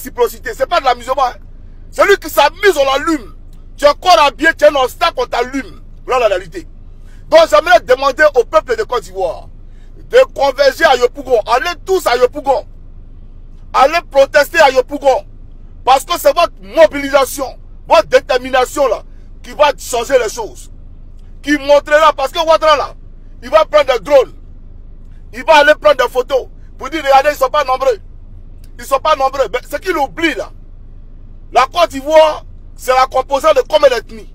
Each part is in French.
réciprocité. C'est pas de l'amusement. Hein. Celui qui s'amuse, on l'allume. Tu es encore habillé, tu es un obstacle, on t'allume. Voilà la réalité. Donc j'aimerais demander au peuple de Côte d'Ivoire de converger à Yopougon. Allez tous à Yopougon. Allez protester à Yopougon. Parce que c'est votre mobilisation, votre détermination là, qui va changer les choses. Qui montrera, parce que Ouattara là, il va prendre des drones. Il va aller prendre des photos. Pour dire, regardez, ils ne sont pas nombreux. Ils ne sont pas nombreux. Mais ce qu'il oublie là, la Côte d'Ivoire, c'est la composante de combien d'ethnies?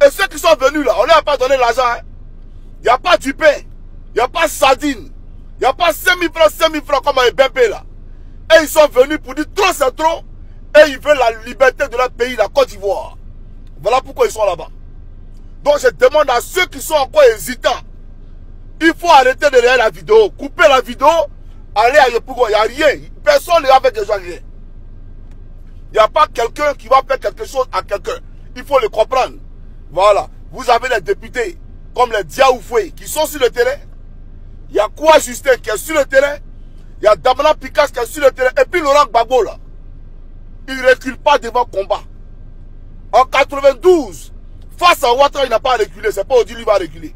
Et ceux qui sont venus là, on ne leur a pas donné l'argent. Hein. Il n'y a pas du pain. Il n'y a pas de sardines. Il n'y a pas 5 000 francs comme avec BMP là. Et ils sont venus pour dire trop c'est trop. Et ils veulent la liberté de leur pays, la Côte d'Ivoire. Voilà pourquoi ils sont là-bas. Donc je demande à ceux qui sont encore hésitants. Il faut arrêter de regarder la vidéo. Couper la vidéo. Allez à Yopougon. Il n'y a rien. Personne ne va faire déjà rien. Il n'y a pas quelqu'un qui va faire quelque chose à quelqu'un. Il faut le comprendre. Voilà. Vous avez les députés comme les Diaoufoué qui sont sur le terrain. Il y a Koua Justin qui est sur le terrain. Il y a Damana Picasse qui est sur le terrain. Et puis Laurent Gbagbo là. Il ne recule pas devant le combat. En 92, face à Ouattara, il n'a pas reculé. C'est pas Odile qui va reculer.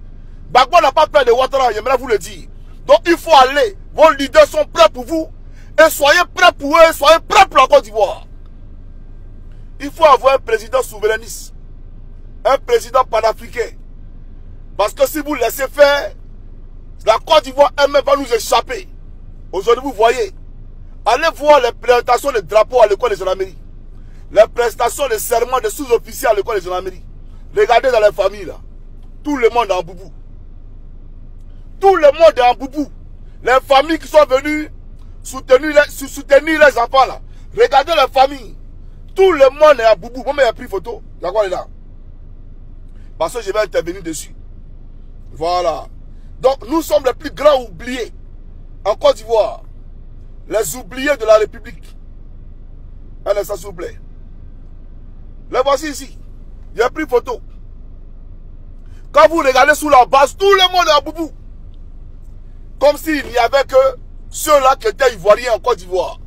Gbagbo n'a pas peur de Ouattara, j'aimerais vous le dire. Donc il faut aller. Vos leaders sont prêts pour vous. Et soyez prêts pour eux. Soyez prêts pour la Côte d'Ivoire. Il faut avoir un président souverainiste. Un président panafricain. Parce que si vous laissez faire, la Côte d'Ivoire elle-même va nous échapper. Aujourd'hui, vous voyez. Allez voir les présentations de drapeaux à l'école des gendarmeries. Les prestations de serment de sous-officiers à l'école des gendarmeries. Regardez dans les familles là. Tout le monde est en boubou. Tout le monde est en boubou. Les familles qui sont venues soutenir les enfants là. Regardez les familles. Tout le monde est en boubou. Moi, j'ai pris photo. D'accord, les là. Parce que je vais intervenir dessus. Voilà. Donc, nous sommes les plus grands oubliés en Côte d'Ivoire. Les oubliés de la République. Un instant, s'il vous plaît. Les voici ici. J'ai pris photo. Quand vous regardez sous la base, tout le monde est en boubou. Comme s'il n'y avait que ceux-là qui étaient ivoiriens en Côte d'Ivoire.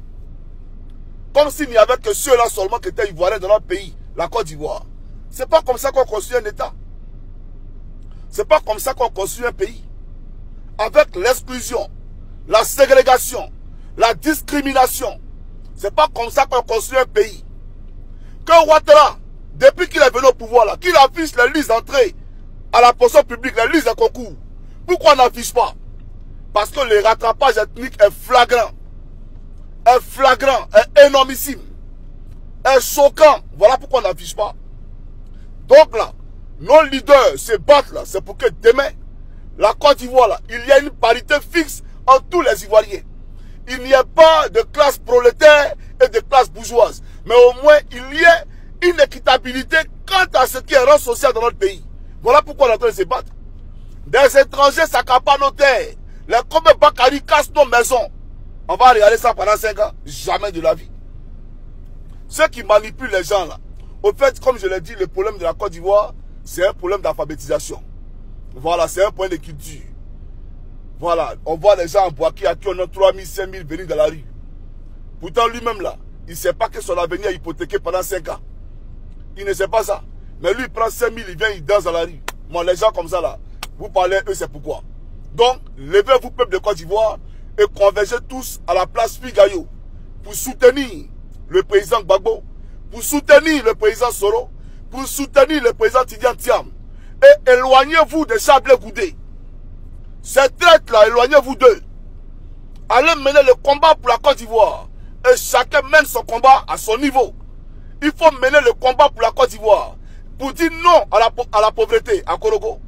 Comme s'il n'y avait que ceux-là seulement qui étaient ivoiriens dans notre pays, la Côte d'Ivoire. C'est pas comme ça qu'on construit un État. C'est pas comme ça qu'on construit un pays. Avec l'exclusion, la ségrégation, la discrimination. C'est pas comme ça qu'on construit un pays. Que Ouattara, depuis qu'il est venu au pouvoir là, qu'il affiche les listes d'entrée à la fonction publique, les listes de concours. Pourquoi on n'affiche pas? Parce que le rattrapage ethnique est flagrant. Est flagrant, est énormissime. Est choquant. Voilà pourquoi on n'affiche pas. Donc là, nos leaders se battent là. C'est pour que demain, la Côte d'Ivoire là, il y a une parité fixe entre tous les Ivoiriens. Il n'y a pas de classe prolétaire et de classe bourgeoise. Mais au moins, il y a une équitabilité quant à ce qui est rang social dans notre pays. Voilà pourquoi on est en train de se battre. Des étrangers s'accaparent nos terres. Les comme Bakary cassent nos maisons. On va regarder ça pendant 5 ans. Jamais de la vie. Ceux qui manipulent les gens là. Au fait, comme je l'ai dit, le problème de la Côte d'Ivoire, c'est un problème d'alphabétisation. Voilà, c'est un point de culture. Voilà, on voit les gens en Boaki à qui on a 3 000, 5 000 venus dans la rue. Pourtant, lui-même là, il ne sait pas que son avenir est hypothéqué pendant 5 ans. Il ne sait pas ça. Mais lui, il prend 5 000, il vient, il danse dans la rue. Bon, les gens comme ça là, vous parlez, eux, c'est pourquoi. Donc, levez-vous, peuple de Côte d'Ivoire, et convergez tous à la place Figayo pour soutenir le président Gbagbo, pour soutenir le président Soro, pour soutenir le président Tidiane Thiam. Et éloignez-vous de Chablé Goudé. Ces traites-là, éloignez-vous d'eux. Allez mener le combat pour la Côte d'Ivoire. Et chacun mène son combat à son niveau. Il faut mener le combat pour la Côte d'Ivoire. Pour dire non à la pauvreté à Korogo.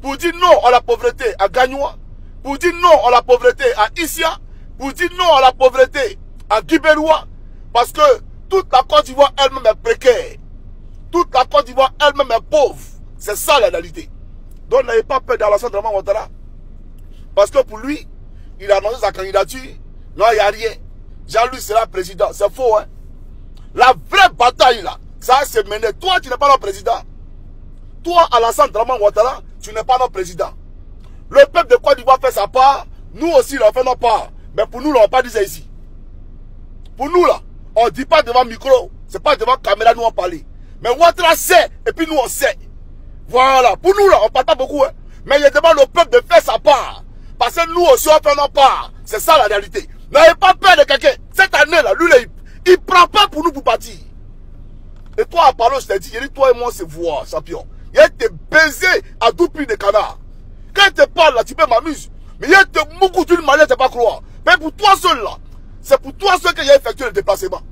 Pour dire non à la pauvreté à Gagnoua. Pour dire non à la pauvreté à Issia. Pour dire non à la pauvreté à Guibéroua. Parce que toute la Côte d'Ivoire elle-même est précaire. Toute la Côte d'Ivoire elle-même est pauvre. C'est ça la réalité. Donc n'ayez pas peur d'Alassane Dramane Ouattara. Parce que pour lui, il a annoncé sa candidature. Non, il n'y a rien. Jean-Louis sera président. C'est faux, hein. La vraie bataille, là, ça c'est mené. Toi, tu n'es pas notre président. Toi, Alassane Dramane Ouattara, tu n'es pas notre président. Le peuple de Côte d'Ivoire fait sa part. Nous aussi, on fait notre part. Mais pour nous, là, on ne va pas dire ça ici. Pour nous, là, On ne dit pas devant micro. C'est pas devant caméra nous on parle. Mais Ouattara sait, et puis nous on sait. Voilà. Pour nous là, on ne parle pas beaucoup. Hein. Mais il demande au peuple de faire sa part. Parce que nous aussi on fait notre part. C'est ça la réalité. N'ayez pas peur de quelqu'un. Cette année là, lui là, il ne prend pas pour nous pour partir. Et toi, à parler, je t'ai dit, toi et moi, c'est voir, champion. Il a été baisé à tout prix de canard. Quand il te parle là, tu peux m'amuser. Mais il a été beaucoup d'une manière, tu ne peux pas croire. Mais pour toi seul là, c'est pour toi seul qu'il a effectué le déplacement.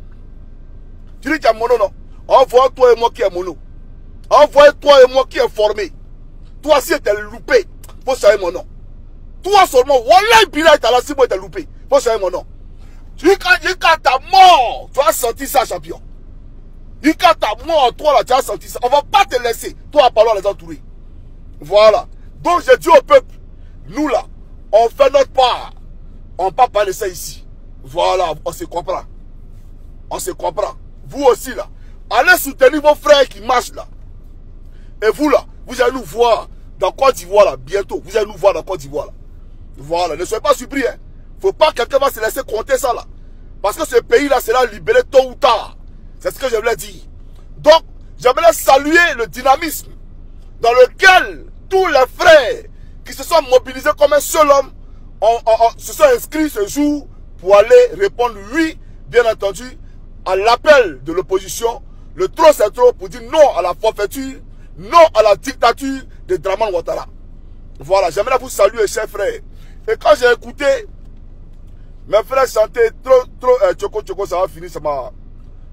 Tu dis qu'il y a mono, non? Envoie toi et moi qui est mono. Envoie toi et moi qui est formé. Toi, si tu es loupé, il faut savoir mon nom. Toi seulement, voilà, il est là, si moi tu es loupé, il faut savoir mon nom. Tu dis quand ta mort, tu as senti ça, champion. Et quand ta mort, toi là, tu as senti ça. On ne va pas te laisser, toi, à parler les entourer. Voilà. Donc, je dis au peuple, nous là, on fait notre part. On ne peut pas laisser ici. Voilà, on se comprend. On se comprend. Vous aussi là, allez soutenir vos frères qui marchent là. Et vous là, vous allez nous voir dans Côte d'Ivoire là, bientôt. Vous allez nous voir dans Côte d'Ivoire là. Voilà, ne soyez pas surpris. Hein. Faut pas que quelqu'un va se laisser compter ça là. Parce que ce pays là sera libéré tôt ou tard. C'est ce que je voulais dire. Donc, j'aimerais saluer le dynamisme dans lequel tous les frères qui se sont mobilisés comme un seul homme se sont inscrits ce jour pour aller répondre oui, bien entendu, à l'appel de l'opposition. Le trop c'est trop pour dire non à la forfaiture, non à la dictature de Dramane Ouattara. Voilà, j'aimerais vous saluer, chers frères. Et quand j'ai écouté mes frères chanter trop Tchoko, ça va finir,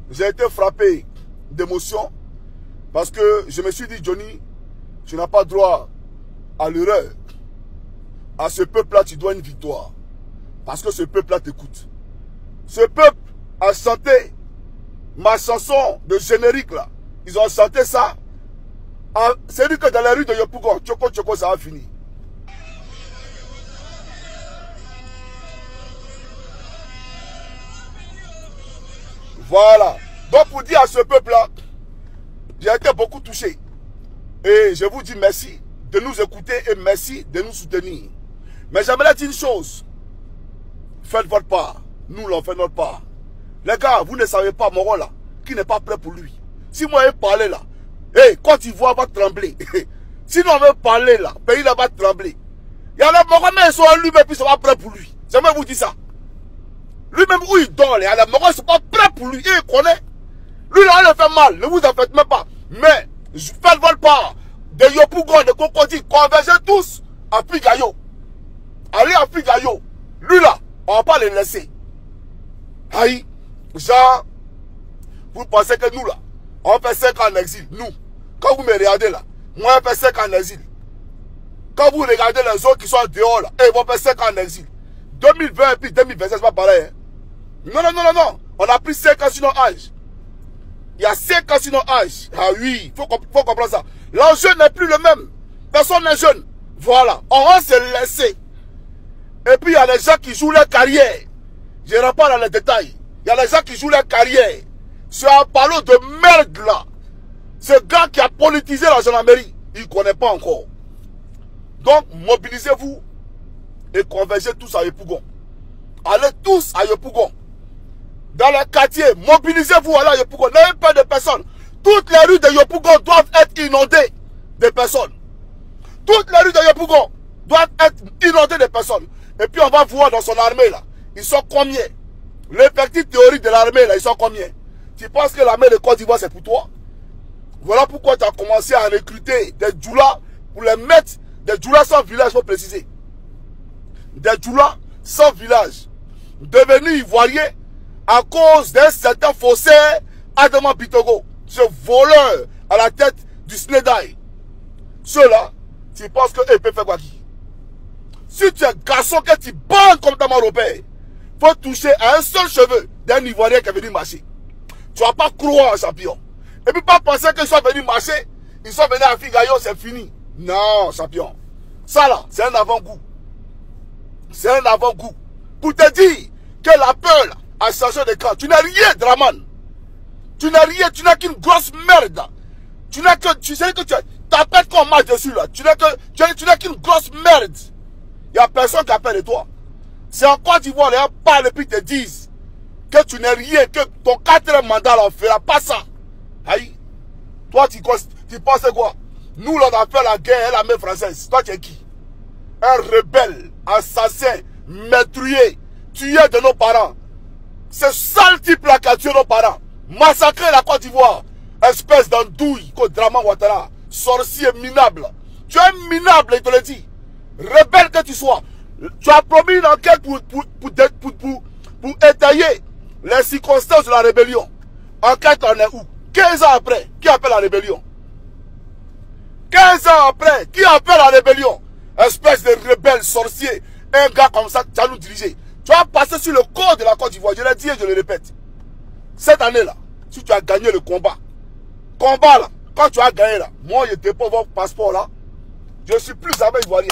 j'ai été frappé d'émotion parce que je me suis dit, Johnny, tu n'as pas droit à l'erreur. À ce peuple-là, tu dois une victoire. Parce que ce peuple-là t'écoute. Ce peuple a chanté ma chanson de générique là. Ils ont chanté ça. C'est dit que dans les rues de Yopougon, Tchoko, ça va finir. Voilà. Donc pour dire à ce peuple-là, j'ai été beaucoup touché. Et je vous dis merci de nous écouter et merci de nous soutenir. Mais j'aimerais dire une chose. Faites votre part. Nous, l'on fait notre part. Les gars, vous ne savez pas mon rôle là, qui n'est pas prêt pour lui. Si moi je parler là, Côte d'Ivoire va trembler. Si nous on veut parler là, le pays là va trembler. Il y en a Moromais, ils sont lui, mais puis ils sont pas prêts pour lui. J'aimerais vous dire ça. Lui-même où il dort, il y a la Moromais, ils sont pas prêts pour lui. Il connaît. Lui là, il le fait mal. Ne vous en faites même pas. Mais, faites votre part. De Yopougon, de Cocody, convergez tous à Pigayo. Allez à Pigayo. Lui là, on ne va pas le laisser. Aïe, genre, vous pensez que nous là, on fait 5 ans en exil. Nous, quand vous me regardez là, moi je fais 5 ans en exil. Quand vous regardez les autres qui sont dehors là, ils vont faire 5 ans en exil. 2020 et puis 2027, c'est pas pareil. Hein? Non. On a pris 5 ans sur nos âges. Il y a 5 ans sur nos âges. Ah oui, il faut comprendre ça. L'enjeu n'est plus le même. Personne n'est jeune. Voilà, on va se laisser. Et puis il y a des gens qui jouent leur carrière. Je ne rentre pas dans les détails. Il y a des gens qui jouent leur carrière. C'est un parlant de merde là. Ce gars qui a politisé la gendarmerie, il ne connaît pas encore. Donc, mobilisez-vous et convergez tous à Yopougon. Allez tous à Yopougon. Dans les quartiers, mobilisez-vous à Yopougon. N'ayez pas de personnes. Toutes les rues de Yopougon doivent être inondées de personnes. Toutes les rues de Yopougon doivent être inondées de personnes. Et puis on va voir dans son armée là. Ils sont combien? L'effectif théorique de l'armée là, ils sont combien? Tu penses que l'armée de Côte d'Ivoire c'est pour toi? Voilà pourquoi tu as commencé à recruter des djoulas pour les mettre, des djoulas sans village, faut préciser. Des djoulas sans village. Devenus ivoiriens à cause d'un certain faussaire Adama Bitogo. Ce voleur à la tête du Snedaï. Ceux-là, tu penses qu'eux peuvent faire quoi qui? Si tu es garçon que tu bandes comme ta européen, il faut toucher à un seul cheveu d'un Ivoirien qui est venu marcher. Tu ne vas pas croire, champion. Et puis pas penser qu'ils sont venus marcher, ils sont venus à Figayo, c'est fini. Non, champion. Ça là, c'est un avant-goût. C'est un avant-goût. Pour te dire que la peur là, a changé de camp. Tu n'as rien, Dramane. Tu n'as rien, tu n'as qu'une grosse merde. Tu n'as que, tu sais que tu t'appelles qu'on marche dessus là. Tu n'as qu'une grosse merde. Il n'y a personne qui appelle de toi. C'est en Côte d'Ivoire, les gens parlent et puis te disent que tu n'es rien, que ton 4e mandat ne fera pas ça. Aïe. Toi, tu penses quoi? Nous, on a fait la guerre et l'armée française. Toi, tu es qui? Un rebelle, assassin, meurtrier, tué de nos parents. Ce sale type-là qui a tué nos parents. Massacré la Côte d'Ivoire. Espèce d'andouille, Draman Ouattara. Sorcier minable. Tu es minable, il te le dit. Rebelle que tu sois. Tu as promis une enquête pour étayer les circonstances de la rébellion. Enquête en est où? 15 ans après, qui appelle la rébellion? 15 ans après, qui appelle la rébellion? Espèce de rebelle sorcier. Un gars comme ça, tu vas nous diriger. Tu vas passer sur le corps de la Côte d'Ivoire. Je l'ai dit et je le répète. Cette année-là, si tu as gagné le combat là, quand tu as gagné là, moi je dépose votre passeport là, je suis plus jamais ivoirien.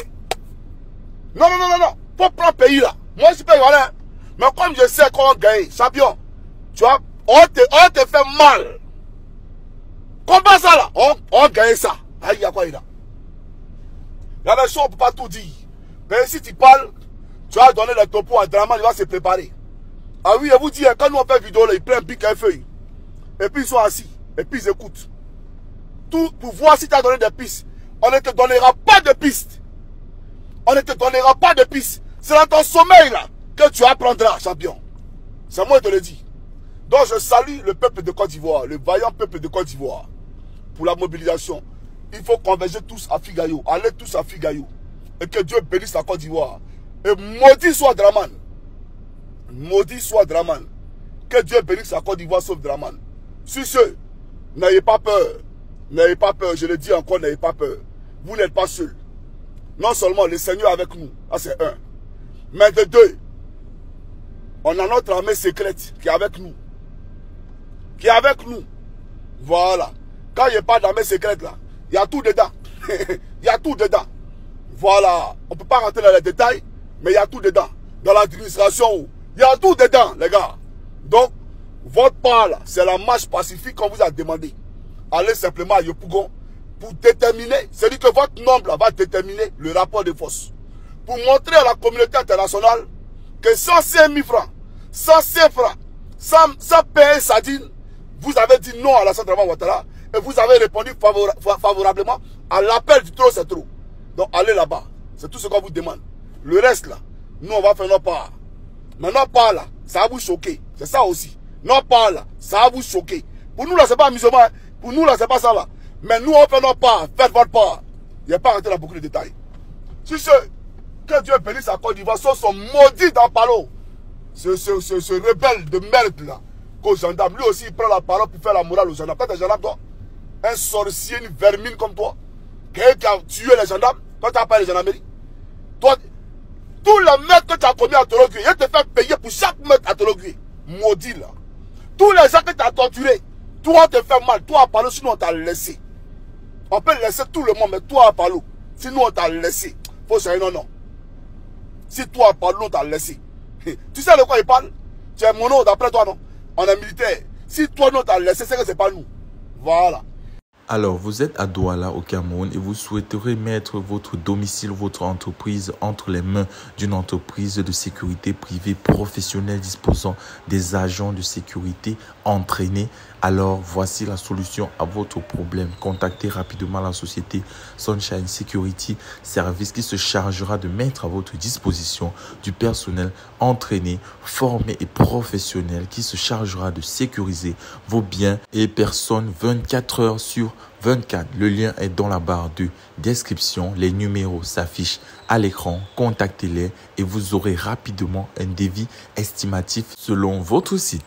Non. Faut prendre pays là. Moi je suis pas ivoirien. Mais comme je sais qu'on a gagné, champion, tu vois, on te fait mal. Combat ça là, on gagne ça. Aïe, il y a quoi là? La version, on ne peut pas tout dire. Mais si tu parles, tu vas donner les topos à Draman, il va se préparer. Ah oui, je vous dis, quand nous on fait vidéo là, ils prennent un pic et un feuille. Et puis ils sont assis. Et puis ils écoutent. Tout pour voir si tu as donné des pistes. On ne te donnera pas de pistes. On ne te donnera pas de pistes. C'est dans ton sommeil là que tu apprendras, champion. C'est moi qui te le dis. Donc je salue le peuple de Côte d'Ivoire, le vaillant peuple de Côte d'Ivoire. Pour la mobilisation. Il faut converger tous à Figayo. Allez tous à Figayo. Et que Dieu bénisse la Côte d'Ivoire. Et maudit soit Draman. Maudit soit Draman. Que Dieu bénisse la Côte d'Ivoire sauf Draman. Sur ce, n'ayez pas peur. N'ayez pas peur. Je le dis encore, n'ayez pas peur. Vous n'êtes pas seuls. Non seulement le Seigneur est avec nous. Ça c'est un. Mais de deux, on a notre armée secrète qui est avec nous. Qui est avec nous. Voilà. Quand il n'y a pas d'armée secrète là, il y a tout dedans. Il y a tout dedans. Voilà. On ne peut pas rentrer dans les détails, mais il y a tout dedans. Dans l'administration, il y a tout dedans, les gars. Donc, votre part là, c'est la marche pacifique qu'on vous a demandé. Allez simplement à Yopougon pour déterminer, c'est-à-dire que votre nombre là, va déterminer le rapport de force. Pour montrer à la communauté internationale que 105 000 francs, 105 francs, sans payer sardine, vous avez dit non à la Draman Ouattara et vous avez répondu favorablement à l'appel du trop, c'est trop. Donc allez là-bas. C'est tout ce qu'on vous demande. Le reste là, nous on va faire nos parts. Mais nos parts là, ça va vous choquer. C'est ça aussi. Nos parts là, ça va vous choquer. Pour nous là, c'est pas amusement. Pour nous là, c'est pas ça là. Mais nous on fait nos parts. Faites votre part. Il n'y a pas rentré dans beaucoup de détails. Si que Dieu bénisse la Côte d'Ivoire, sont maudits dans Palo. Ce rebelle de merde là. Qu'aux gendarmes. Lui aussi il prend la parole pour faire la morale aux gendarmes. Peut-être les gendarmes toi. Un sorcier, une vermine comme toi. Quelqu'un qui a tué les gendarmes. Toi tu n'as pas les gendarmeries. Toi, tous les meurtres que tu as commis à Tologui, il te fait payer pour chaque meurtre à Tologui. Maudit là. Tous les gens que tu as torturés, toi on te fait mal. Toi à Palo, sinon on t'a laissé. On peut laisser tout le monde, mais toi à Palo, sinon on t'a laissé. Faut savoir non. Si toi à Palo, on t'a laissé. Tu sais de quoi il parle? Tu es mon nom d'après toi, non? On est militaire. Si toi non t'as laissé, c'est que c'est pas nous. Voilà. Alors, vous êtes à Douala, au Cameroun, et vous souhaiterez mettre votre domicile, votre entreprise entre les mains d'une entreprise de sécurité privée professionnelle disposant des agents de sécurité entraînés. Alors, voici la solution à votre problème. Contactez rapidement la société Sunshine Security Service qui se chargera de mettre à votre disposition du personnel entraîné, formé et professionnel qui se chargera de sécuriser vos biens et personnes 24 heures sur 24. Le lien est dans la barre de description. Les numéros s'affichent à l'écran. Contactez-les et vous aurez rapidement un devis estimatif selon votre site.